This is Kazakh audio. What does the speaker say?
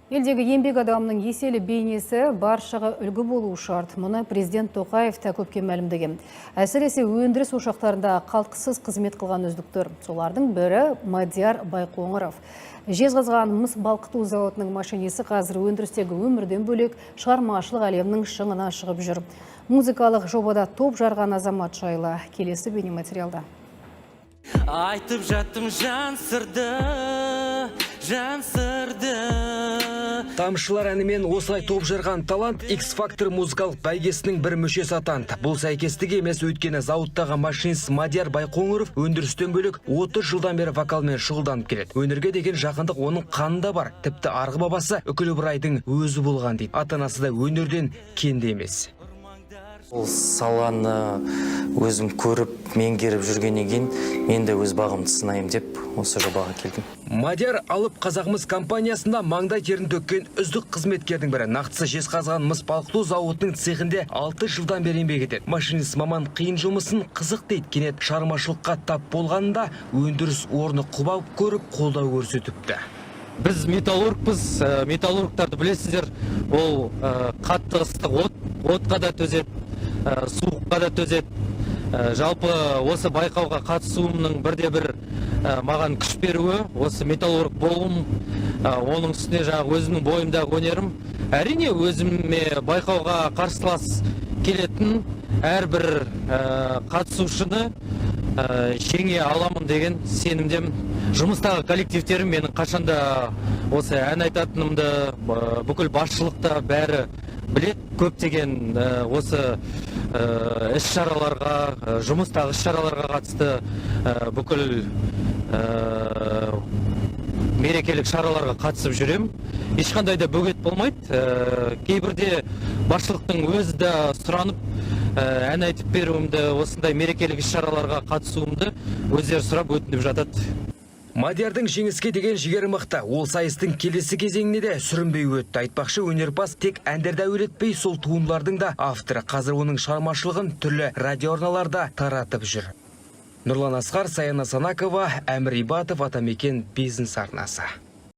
Елдегі еңбек адамның еселі бейнесі баршаға үлгі болу шарт. Мұны президент Тоқаев та көпке мәлімдеген. Әсіресе өндіріс ошақтарында қалтқысыз қызмет қылған үздіктер. Солардың бірі Мадияр Байқоңыров. Жезқазған мыс балқыту зауытының машинесі қазір өндірістегі өмірден бөлек шығармашылық әлемнің шыңына шығып жүр. Музыкалық жобада топ жарған азамат жайлы келесі бейнематериалда. Айтып жаттым жан сырды. Тамшылар әнімен осылай топ жарған талант X-Factor музыкалық бәйгесінің бір мүшесі атанды. Бұл сәйкестік емес, өйткені зауыттағы машинист Мадияр Байқоңыров өндірістен бөлек 30 жылдан бері вокалмен шұғылданып келеді. Өнерге деген жақындық оның қанында бар. Тіпті арғы бабасы Үкілі Ыбырайдың өзі болған дейді. Ата-анасы да өнерден кенде емес. Ол саланы өзім көріп, меңгеріп жүргеннен кейін, мен де өз бағымды сынайым деп осы жобаға келдім. Мадияр алып Қазақмыс компаниясында маңдай терін төккен үздік қызметкердің бірі. Нақтысы Жезқазған мыс балқыту зауытының цехінде 6 жылдан бері еңбек етеді. Машинист маман қиын жұмысын қызық дейді. Кенет шығармашылыққа тап болғанда өндіріс орны құбап көріп, қолдау көрсетіпті. Біз металлургпыз, металлургтарды білесіздер, ол қатты ыстық отқа да төзеді, суыққа да төзеді. Жалпы осы байқауға қатысуымның бірде-бір маған күш беруі, осы металлург болуым, оның үстіне жаңағы өзімнің бойымдағы өнерім. Әрине өзіме байқауға қарсылас келетін әрбір қатысушыны жеңе аламын деген сенімдемін. Жұмыстағы коллективтерім менің қашанда осы ән айтатынымды бүкіл басшылықта бәрі білет. Көптеген осы іс-шараларға, жұмыстағы іс-шараларға қатысты бүкіл мерекелік шараларға қатысып жүрем. Ешқандай да бөгет болмайды. Кейбірде басшылықтың өзі де сұранып ән айтып беруімді, осындай мерекелік іс-шараларға қатысуымды өздері сұрап өтініп жатады. Мадиярдың жеңіске деген жігері мықты. Ол сайыстың келесі кезеңіне де сүрінбей өтті. Айтпақшы, өнерпаз тек әндерді әуелетпей, сол туындылардың да авторы. Қазір оның шығармашылығын түрлі радиоарналарда таратып жүр. Нұрлан Асқар, Саяна Санакова, Әмір Ибатов, Атамекен бизнес арнасы.